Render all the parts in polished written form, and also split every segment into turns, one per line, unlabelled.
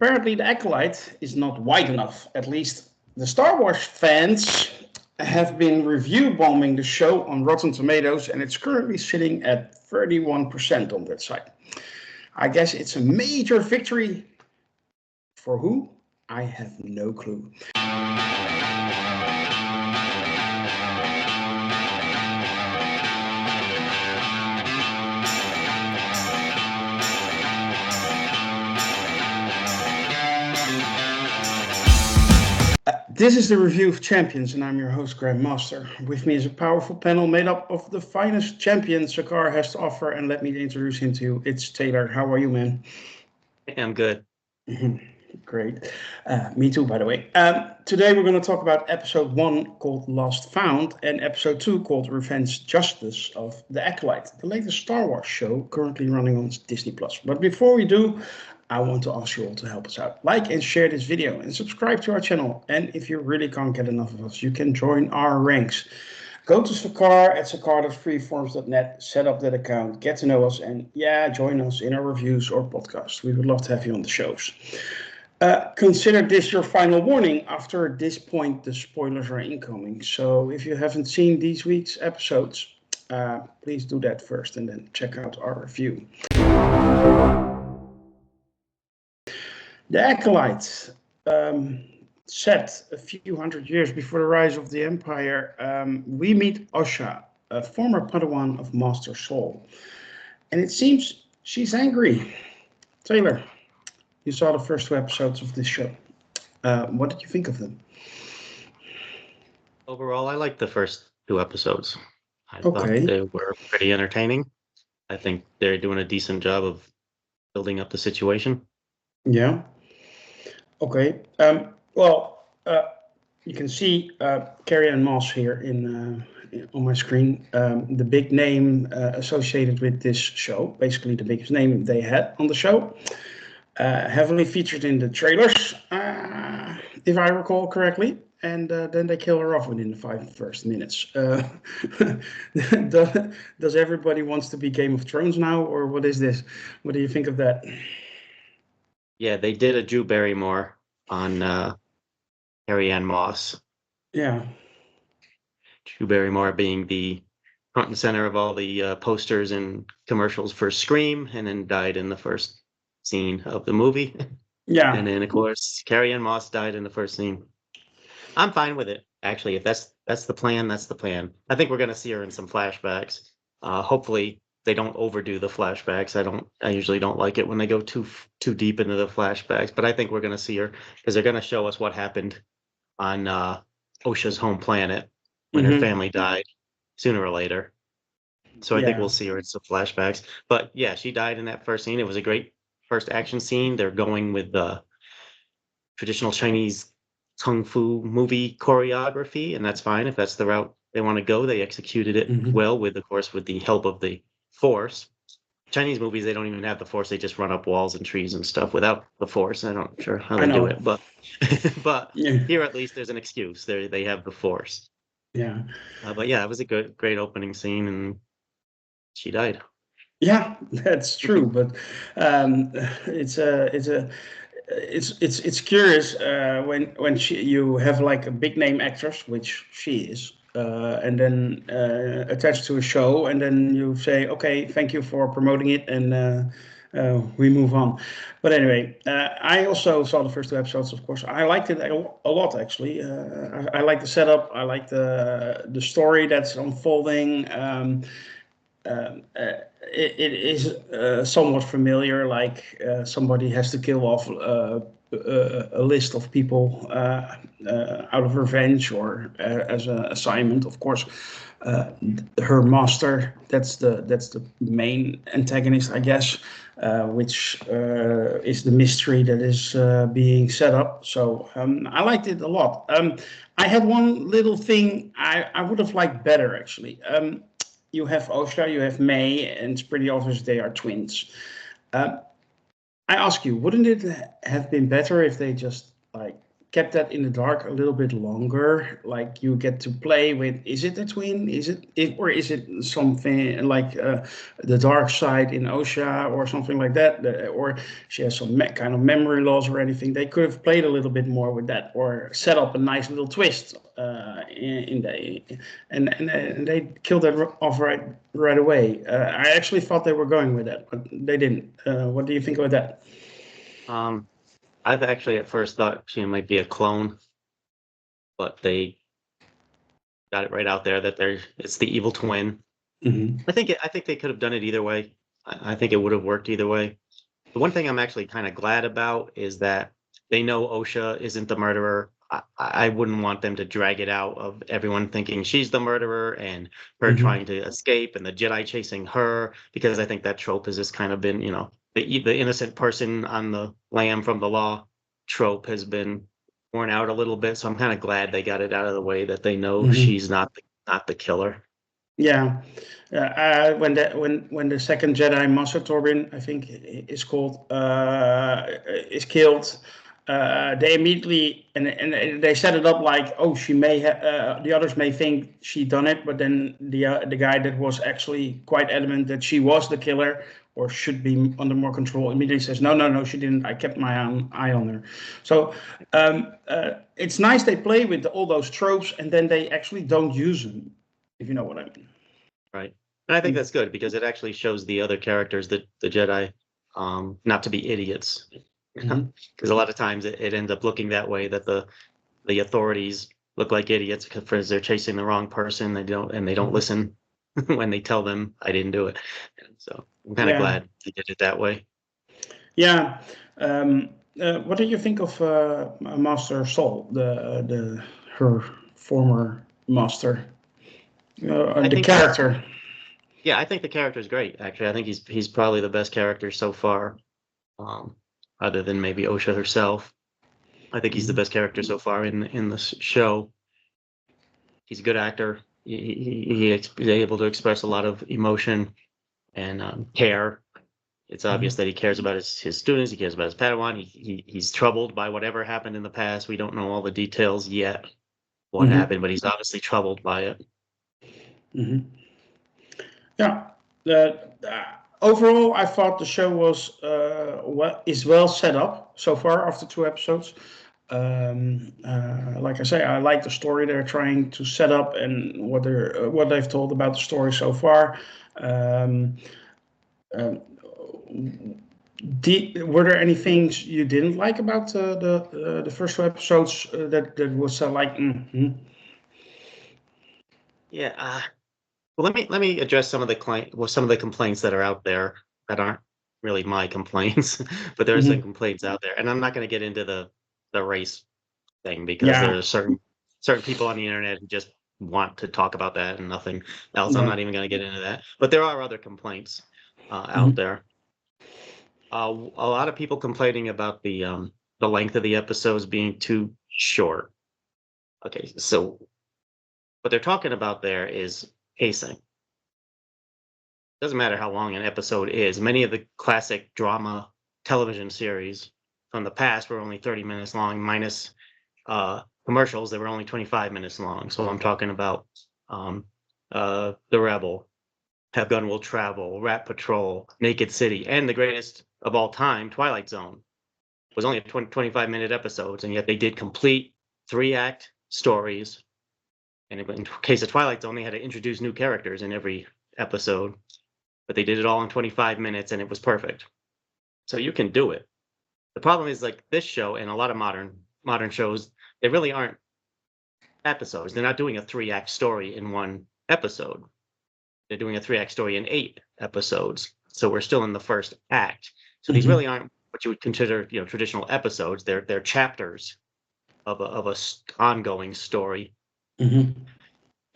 Apparently, the Acolyte is not wide enough. At least the Star Wars fans have been review bombing the show on Rotten Tomatoes, and it's currently sitting at 31% on that site. I guess it's a major victory. For who? I have no clue. This is the review of Champions, and I'm your host, Grandmaster. With me is a powerful panel made up of the finest champions Sakar has to offer, and let me introduce him to you. It's Taylor. How are you, man?
I'm good.
Great. Me too, by the way. Today we're going to talk about episode 1 called Lost Found and episode 2 called Revenge Justice of The Acolyte, the latest Star Wars show currently running on Disney+. But before we do, I want to ask you all to help us out. Like and share this video and subscribe to our channel. And if you really can't get enough of us, you can join our ranks. Go to Sakar at sakar.freeforms.net, set up that account, get to know us, and join us in our reviews or podcasts. We would love to have you on the shows. Consider this your final warning. After this point, the spoilers are incoming. So if you haven't seen this week's episodes, please do that first and then check out our review. The Acolyte, set a few hundred years before the rise of the Empire, we meet Osha, a former Padawan of Master Saul. And it seems she's angry. Taylor, you saw the first 2 episodes of this show. What did you think of them?
Overall, I liked the first 2 episodes. I
Okay.
thought they were pretty entertaining. I think they're doing a decent job of building up the situation.
Yeah. Okay. You can see Carrie-Anne Moss here on my screen. The big name associated with this show, basically the biggest name they had on the show. Heavily featured in the trailers, if I recall correctly. And then they kill her off within the 5 first minutes. Does everybody wants to be Game of Thrones now, or what is this? What do you think of that?
Yeah, they did a Drew Barrymore on Carrie-Anne Moss.
Yeah.
Drew Barrymore being the front and center of all the posters and commercials for Scream, and then died in the first scene of the movie.
Yeah.
And then, of course, Carrie-Anne Moss died in the first scene. I'm fine with it, actually. If that's the plan, that's the plan. I think we're going to see her in some flashbacks. Hopefully, they don't overdo the flashbacks. I usually don't like it when they go too deep into the flashbacks, but I think we're going to see her because they're going to show us what happened on Osha's home planet when her family died sooner or later. So I think we'll see her in some flashbacks. But yeah, she died in that first scene. It was a great first action scene. They're going with the traditional Chinese kung fu movie choreography, and that's fine if that's the route they want to go. They executed it well with the help of the Force. Chinese movies, they don't even have the Force. They just run up walls and trees and stuff without the Force. I'm not sure how they do it, but here at least there's an excuse. They have the Force.
Yeah.
But yeah, it was a great opening scene, and she died.
Yeah, that's true. But it's curious when you have like a big name actress, which she is. And then attached to a show, and then you say, okay, thank you for promoting it, and we move on. But anyway, I also saw the first 2 episodes, of course. I liked it a lot, actually. I like the setup. I like the story that's unfolding. It is somewhat familiar, like somebody has to kill off a list of people out of revenge or as an assignment. Of course, her master, that's the main antagonist, I guess, which is the mystery that is being set up. So I liked it a lot. I had one little thing I would have liked better, actually. You have Osha, you have May, and it's pretty obvious they are twins. I ask you, wouldn't it have been better if they just like kept that in the dark a little bit longer, like you get to play with, is it a twin? Or is it something like the dark side in Osha or something like that? Or she has some kind of memory loss or anything. They could have played a little bit more with that or set up a nice little twist in the, and they killed that off right away. I actually thought they were going with that, but they didn't. What do you think about that?
I've actually at first thought she might be a clone, but they got it right out there that it's the evil twin.
Mm-hmm.
I think they could have done it either way. I think it would have worked either way. The one thing I'm actually kind of glad about is that they know Osha isn't the murderer. I wouldn't want them to drag it out of everyone thinking she's the murderer and her
Mm-hmm.
trying to escape and the Jedi chasing her, because I think that trope has just kind of been, the innocent person on the lam from the law trope has been worn out a little bit. So I'm kind of glad they got it out of the way, that they know
Mm-hmm.
she's not the killer.
Yeah, when the second Jedi Master Torbin, I think is called, is killed, they immediately and they set it up like, oh, she may the others may think she done it, but then the guy that was actually quite adamant that she was the killer or should be under more control immediately says, no, no, no, she didn't. I kept my eye on her. So it's nice they play with all those tropes and then they actually don't use them, if you know what I mean.
Right. And I think that's good because it actually shows the other characters, that the Jedi, not to be idiots.
Mm-hmm.
Because a lot of times it ends up looking that way, that the authorities look like idiots because they're chasing the wrong person. They don't listen when they tell them I didn't do it. And so I'm kind of
Yeah,
glad they did it that way.
yeah. What do you think of Master Sol, the her former master,
I
the
think
character?
yeah, I think the character is great. Actually, I think he's probably the best character so far, um, other than maybe Osha herself. I think he's the
Mm-hmm.
best character so far in the show. He's a good actor. He's able to express a lot of emotion and care. It's obvious that he cares about his students. He cares about his Padawan. He's troubled by whatever happened in the past. We don't know all the details yet, what
Mm-hmm.
happened, but he's obviously troubled by it.
Mm-hmm. Yeah. Overall, I thought the show was well set up so far after 2 episodes. Like I say, I like the story they're trying to set up and what they've told about the story so far. Um, um, were there any things you didn't like about the first 2 episodes that was like?
Yeah. Well, let me address some of the complaints that are out there that aren't really my complaints, but there are some
Mhm.
complaints out there, and I'm not going to get into the race thing because there
Yeah,
are certain people on the internet who just want to talk about that and nothing else. I'm
yeah.
not even going to get into that. But there are other complaints out
Mhm.
there. A lot of people complaining about the length of the episodes being too short. Okay, so what they're talking about there is pacing. Doesn't matter how long an episode is. Many of the classic drama television series from the past were only 30 minutes long, minus commercials. They were only 25 minutes long. So I'm talking about um, The Rebel, Have Gun Will Travel, Rat Patrol, Naked City, and the greatest of all time, Twilight Zone, was only 25-minute episodes, and yet they did complete 3-act stories. And in case of Twilight Zone, they had to introduce new characters in every episode, but they did it all in 25 minutes, and it was perfect. So you can do it. The problem is, like this show and a lot of modern shows, they really aren't episodes. They're not doing a 3-act story in one episode. They're doing a 3-act story in 8 episodes. So we're still in the first act. So these
Mhm.
really aren't what you would consider, traditional episodes. They're chapters of a ongoing story,
Mhm.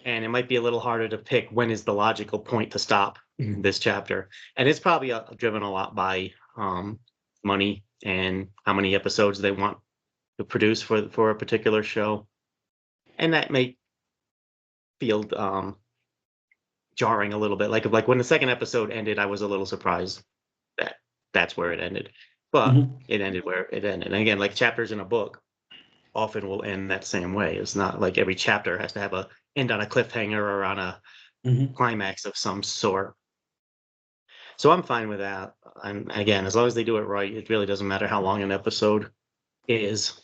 and it might be a little harder to pick when is the logical point to stop this chapter. And it's probably driven a lot by money and how many episodes they want to produce for a particular show, and that may feel jarring a little bit. Like when the second episode ended, I was a little surprised that's where it ended, but
Mhm.
it ended where it ended. And again, like chapters in a book, often will end that same way. It's not like every chapter has to have a end on a cliffhanger or on a climax of some sort. So I'm fine with that. And again, as long as they do it right, it really doesn't matter how long an episode is.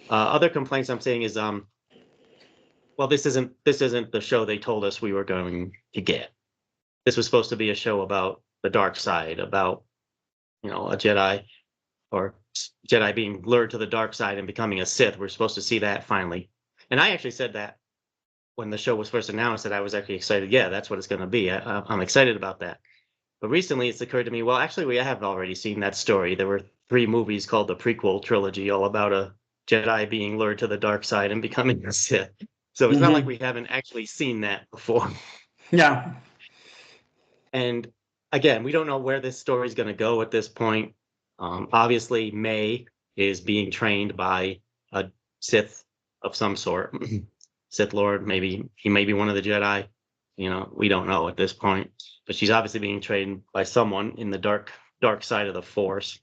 Other complaints I'm seeing is well, this isn't the show they told us we were going to get. This was supposed to be a show about the dark side, about a Jedi or Jedi being lured to the dark side and becoming a Sith. We're supposed to see that finally. And I actually said that when the show was first announced, that I was actually excited. Yeah, that's what it's going to be. I'm excited about that. But recently it's occurred to me, well, actually, we have already seen that story. There were 3 movies called the prequel trilogy, all about a Jedi being lured to the dark side and becoming a Sith. So it's not like we haven't actually seen that before.
Yeah.
And again, we don't know where this story is going to go at this point. Obviously, May is being trained by a Sith of some sort, Sith Lord. Maybe he may be one of the Jedi. We don't know at this point. But she's obviously being trained by someone in the dark side of the Force.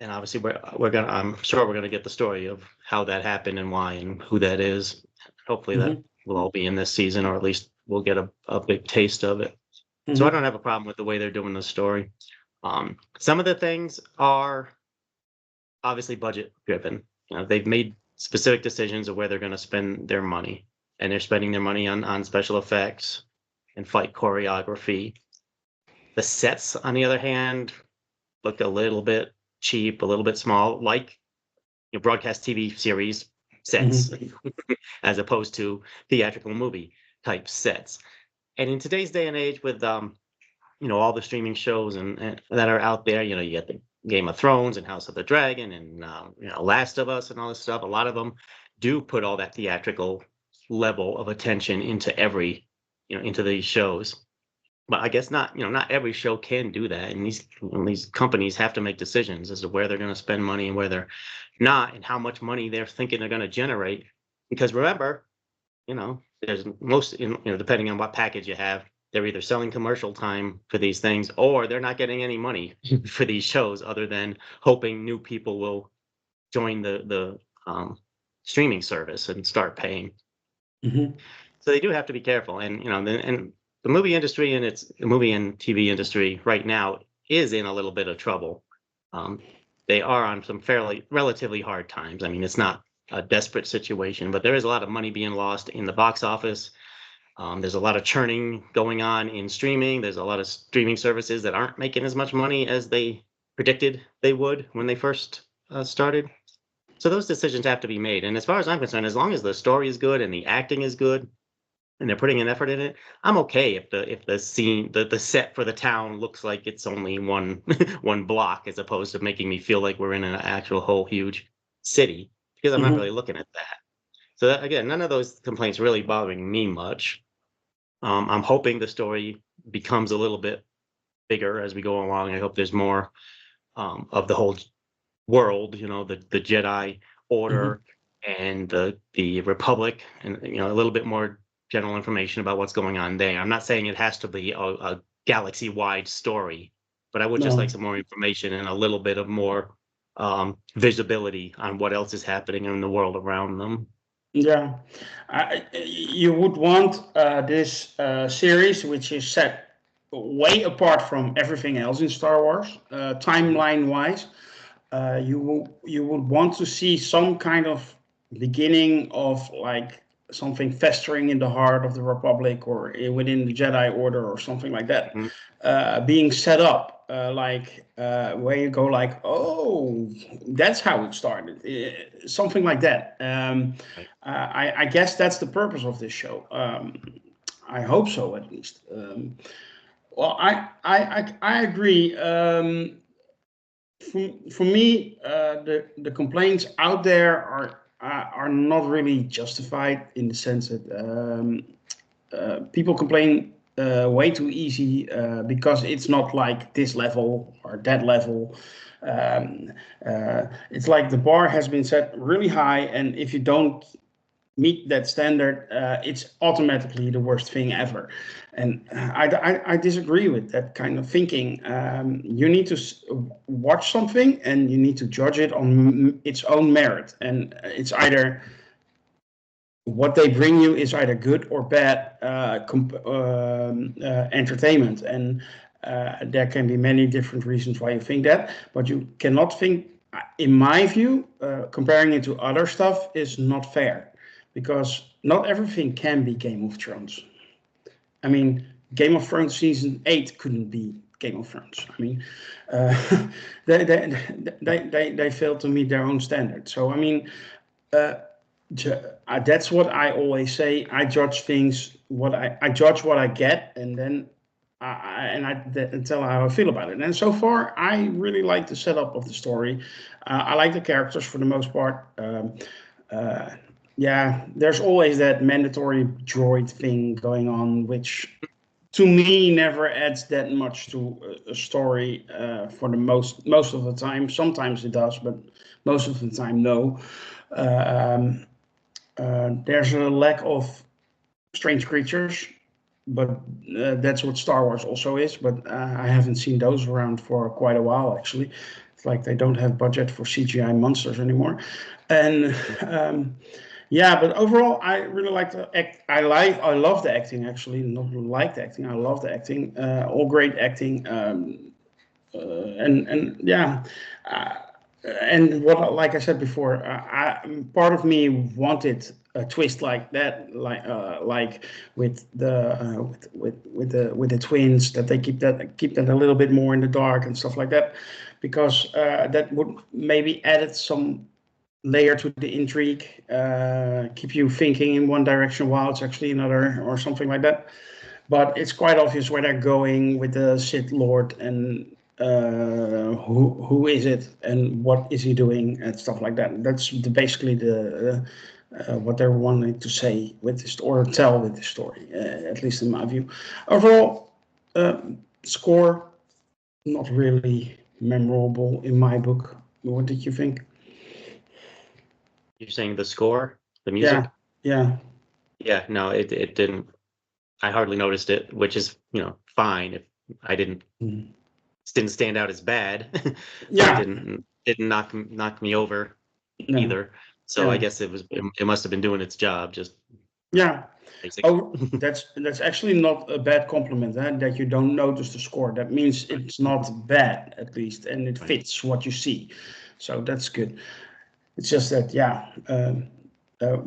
And obviously, I'm sure we're gonna get the story of how that happened and why and who that is. Hopefully, that will all be in this season, or at least we'll get a big taste of it. So I don't have a problem with the way they're doing the story. Some of the things are obviously budget driven. They've made specific decisions of where they're going to spend their money, and they're spending their money on special effects and fight choreography. The sets, on the other hand, look a little bit cheap, a little bit small, like broadcast TV series sets, as opposed to theatrical movie type sets. And in today's day and age, with all the streaming shows and that are out there, you get the Game of Thrones and House of the Dragon and Last of Us and all this stuff. A lot of them do put all that theatrical level of attention into into these shows. But I guess not every show can do that, and these companies have to make decisions as to where they're going to spend money and where they're not, and how much money they're thinking they're going to generate. Because remember, there's depending on what package you have, they're either selling commercial time for these things, or they're not getting any money for these shows, other than hoping new people will join the streaming service and start paying. So they do have to be careful, and the movie industry and the movie and TV industry right now is in a little bit of trouble. They are on some relatively hard times. I mean, it's not a desperate situation, but there is a lot of money being lost in the box office. There's a lot of churning going on in streaming. There's a lot of streaming services that aren't making as much money as they predicted they would when they first started. So those decisions have to be made. And as far as I'm concerned, as long as the story is good and the acting is good, and they're putting an effort in it, I'm okay if the scene, the set for the town looks like it's only one block, as opposed to making me feel like we're in an actual whole huge city, because I'm not really looking at that. So that, again, none of those complaints really bothering me much. I'm hoping the story becomes a little bit bigger as we go along. I hope there's more of the whole world, the Jedi Order and the Republic, and a little bit more general information about what's going on there. I'm not saying it has to be a galaxy-wide story, but I would just like some more information and a little bit of more visibility on what else is happening in the world around them.
Yeah, you would want this series, which is set way apart from everything else in Star Wars, timeline-wise. You would want to see some kind of beginning of like something festering in the heart of the Republic or within the Jedi Order or something like that, being set up where you go like, oh, that's how it started, something like that. I guess that's the purpose of this show. I hope so, at least. Well, I agree. For me, the complaints out there are not really justified, in the sense that people complain way too easy because it's not like this level or that level. It's like the bar has been set really high, and if you don't meet that standard, it's automatically the worst thing ever. And I disagree with that kind of thinking. You need to watch something and you need to judge it on its own merit. And it's either what they bring you is either good or bad entertainment. And there can be many different reasons why you think that, but you cannot think, in my view, comparing it to other stuff is not fair, because not everything can be Game of Thrones. I mean, Game of Thrones season 8 couldn't be Game of Thrones. I mean, they failed to meet their own standards. So I mean, that's what I always say. I judge things I judge what I get, and then I tell how I feel about it. And so far, I really like the setup of the story. I like the characters for the most part. Uh, yeah, there's always that mandatory droid thing going on, which to me never adds that much to a story for the most of the time. Sometimes it does, but most of the time, no. Um, there's a lack of strange creatures, but that's what Star Wars also is. But I haven't seen those around for quite a while, actually. It's like they don't have budget for CGI monsters anymore. And yeah, but overall, I really like the act. I love the acting, actually. Not like the acting. I love the acting. All great acting. And yeah. Uh, and what, like I said before, part of me wanted a twist like that, like with the with the twins, that they keep that a little bit more in the dark and stuff like that, because that would maybe added some layer to the intrigue, keep you thinking in one direction while it's actually another, or something like that. But it's quite obvious where they're going with the Sith Lord, and who is it and what is he doing and stuff like that. That's basically the what they're wanting to say with this, or tell with this story, at least in my view. Overall, score not really memorable in my book. What did you think?
You're saying the score, the
Yeah,
music?
yeah.
Yeah, no, it didn't. I hardly noticed it, which is, fine. If I
Mhm.
didn't stand out as bad, but it
Yeah,
didn't knock me over
no,
either. So I
yeah,
guess it must have been doing its job, just
yeah.
basic.
Oh, that's actually not a bad compliment, that you don't notice the score. That means it's not bad, at least, and it
Right.
fits what you see. So that's good. It's just that, yeah,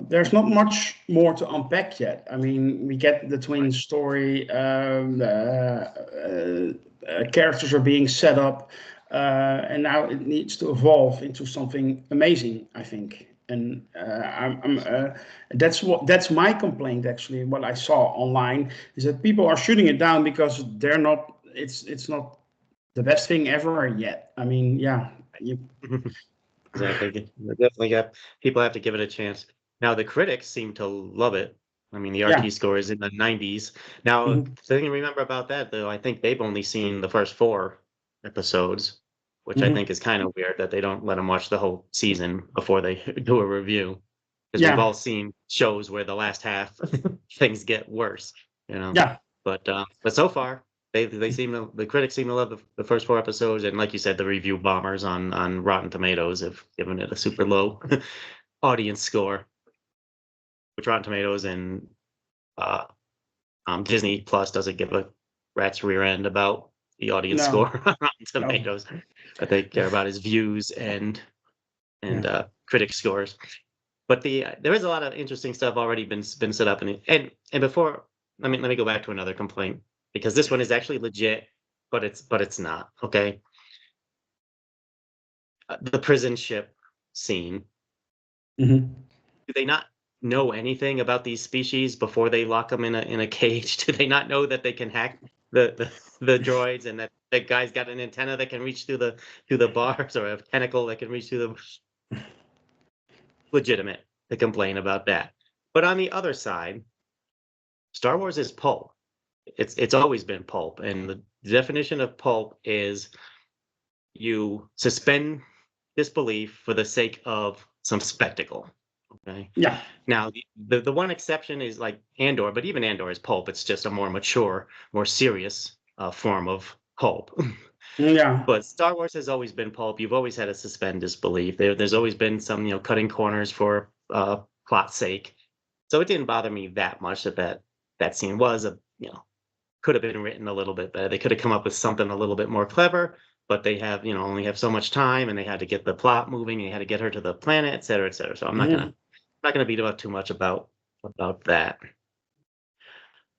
there's not much more to unpack yet. I mean, we get the twin
Right.
story. Characters are being set up, and now it needs to evolve into something amazing, I think. And that's my complaint, actually. What I saw online is that people are shooting it down because they're not. It's not the best thing ever yet. I mean, yeah, you,
Exactly. Definitely got people have to give it a chance. Now the critics seem to love it. I mean, the
yeah.
RT score is in the 90s. Now, the
Mhm.
thing to remember about that, though, I think they've only seen the first 4 episodes, which I think
Mhm.
is kind of weird that they don't let them watch the whole season before they do a review. Because we've
Yeah,
all seen shows where the last half things get worse, you know.
yeah,
But so far the critics seem to love the first 4 episodes, and like you said, the review bombers on Rotten Tomatoes have given it a super low audience score, which Rotten Tomatoes and uh, Disney Plus doesn't give a rat's rear end about the audience
no,
score on Rotten
no,
Tomatoes. What they care about is views and
yeah,
critic scores. But there is a lot of interesting stuff already been set up, and before, let me go back to another complaint, because this one is actually legit, but it's not okay. The prison ship scene.
hmm,
Do they not know anything about these species before they lock them in a cage? Do they not know that they can hack the droids, and that the guy's got an antenna that can reach through the bars, or a tentacle that can reach through the legitimate to complain about that. But on the other side, Star Wars is pulp. It's always been pulp, and the definition of pulp is you suspend disbelief for the sake of some spectacle. Okay.
Yeah.
Now, the one exception is like Andor, but even Andor is pulp. It's just a more mature, more serious form of pulp.
Yeah.
But Star Wars has always been pulp. You've always had to suspend disbelief. There's always been some, cutting corners for plot's sake. So it didn't bother me that much that scene was could have been written a little bit better. They could have come up with something a little bit more clever, but they have, only have so much time, and they had to get the plot moving, and they had to get her to the planet, et cetera, et cetera. So I'm not gonna beat up too much about that.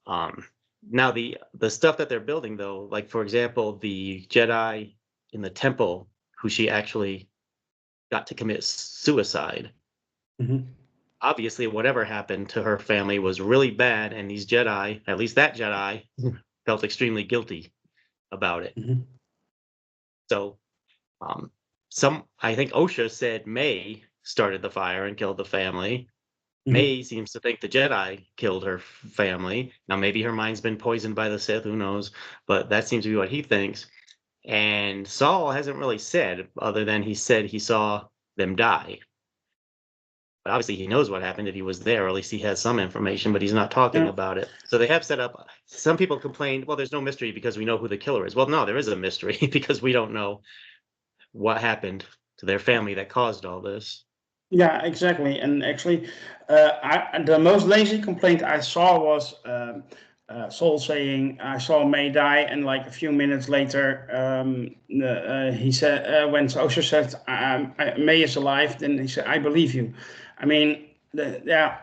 Um, Now the stuff that they're building though, like for example, the Jedi in the temple who she actually got to commit suicide.
Mm-hmm.
Obviously, whatever happened to her family was really bad, and these Jedi, at least that Jedi, felt extremely guilty about it.
Mm-hmm.
So, um, I think OSHA said May started the fire and killed the family.
Mm-hmm.
May seems to think the Jedi killed her family. Now, maybe her mind's been poisoned by the Sith, who knows? But that seems to be what he thinks. And Saul hasn't really said, other than he said he saw them die. But obviously, he knows what happened if he was there, or at least he has some information, but he's not talking
Yeah.
about it. So they have set up. Some people complained, well, there's no mystery because we know who the killer is. Well, no, there is a mystery because we don't know what happened to their family that caused all this.
Yeah, exactly. And actually, the most lazy complaint I saw was Saul saying, "I saw May die," and like a few minutes later, he said, when Osha said, "May is alive," then he said, "I believe you." I mean, yeah,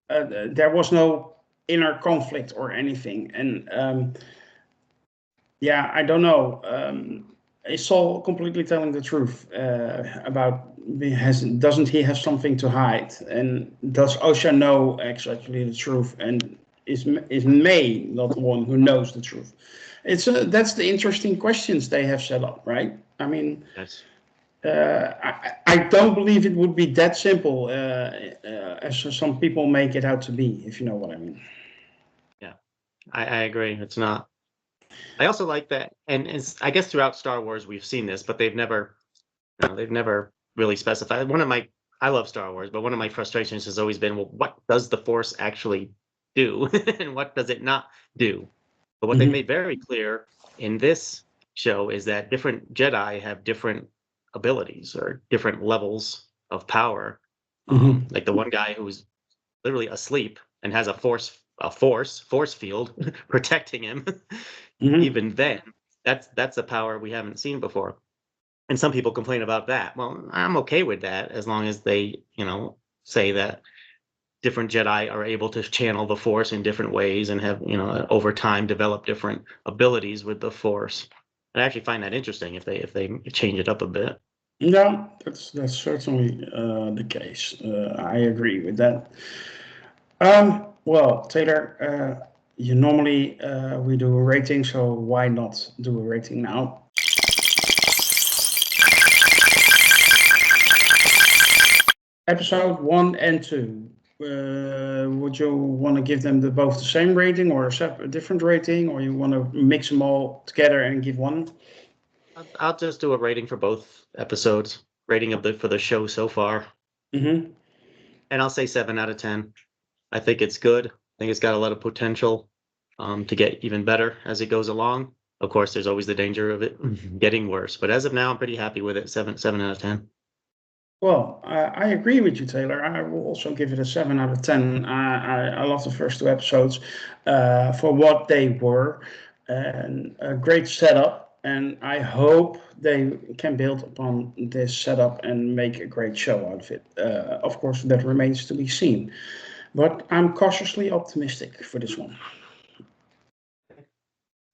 there was no inner conflict or anything, and yeah, I don't know. Is Saul completely telling the truth about doesn't he have something to hide? And does Osha know exactly the truth? And is May not the one who knows the truth? That's the interesting questions they have set up, right? I mean,
Yes.
I don't believe it would be that simple as some people make it out to be, if you know what I mean.
Yeah, I agree. It's not. I also like that, and I guess throughout Star Wars we've seen this, but they've never really specified. I love Star Wars, but one of my frustrations has always been, well, what does the Force actually do, and what does it not do? But what they've
Hmm.
made very clear in this show is that different Jedi have different abilities or different levels of power.
Hmm.
Like the one guy who's literally asleep and has a force field protecting him.
Hmm.
Even then, that's a power we haven't seen before. And some people complain about that. Well, I'm okay with that as long as they, say that different Jedi are able to channel the Force in different ways and have, over time develop different abilities with the Force. I actually find that interesting if they change it up a bit.
Yeah, that's certainly the case. I agree with that. Well, Taylor, you normally we do a rating, so why not do a rating now? Episode 1 and 2. Would you want to give them both the same rating or a different rating, or you want to mix them all together and give one?
I'll just do a rating for both episodes, rating of the for the show so far,
Mm-hmm.
and I'll say 7 out of 10. I think it's good. I think it's got a lot of potential to get even better as it goes along. Of course, there's always the danger of it getting worse, but as of now, I'm pretty happy with it. Seven out of 10.
Well, I agree with you, Taylor. I will also give it a 7 out of 10. I love the first 2 episodes for what they were, and a great setup. And I hope they can build upon this setup and make a great show out of it. Of course, that remains to be seen. But I'm cautiously optimistic for this one.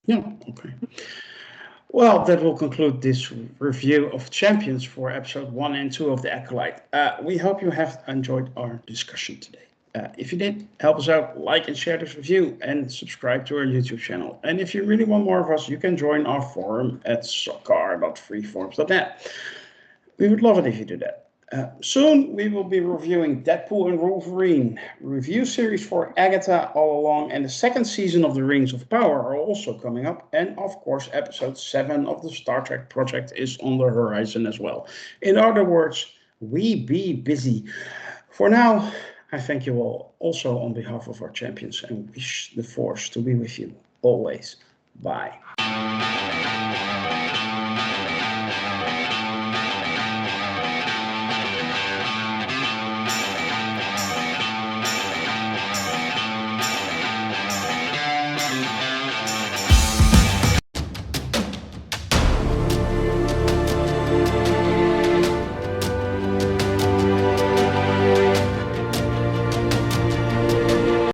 Yeah, okay. Well, that will conclude this review of Champions for episode 1 and 2 of the Acolyte. We hope you have enjoyed our discussion today. If you did, help us out, like and share this review, and subscribe to our YouTube channel. And if you really want more of us, you can join our forum at soccer.freeforums.net. We would love it if you do that. Soon we will be reviewing Deadpool and Wolverine, review series for Agatha All Along, and the second season of the Rings of Power are also coming up. And of course, episode 7 of the Star Trek project is on the horizon as well. In other words, we be busy. For now, I thank you all also on behalf of our champions and wish the force to be with you always. Bye.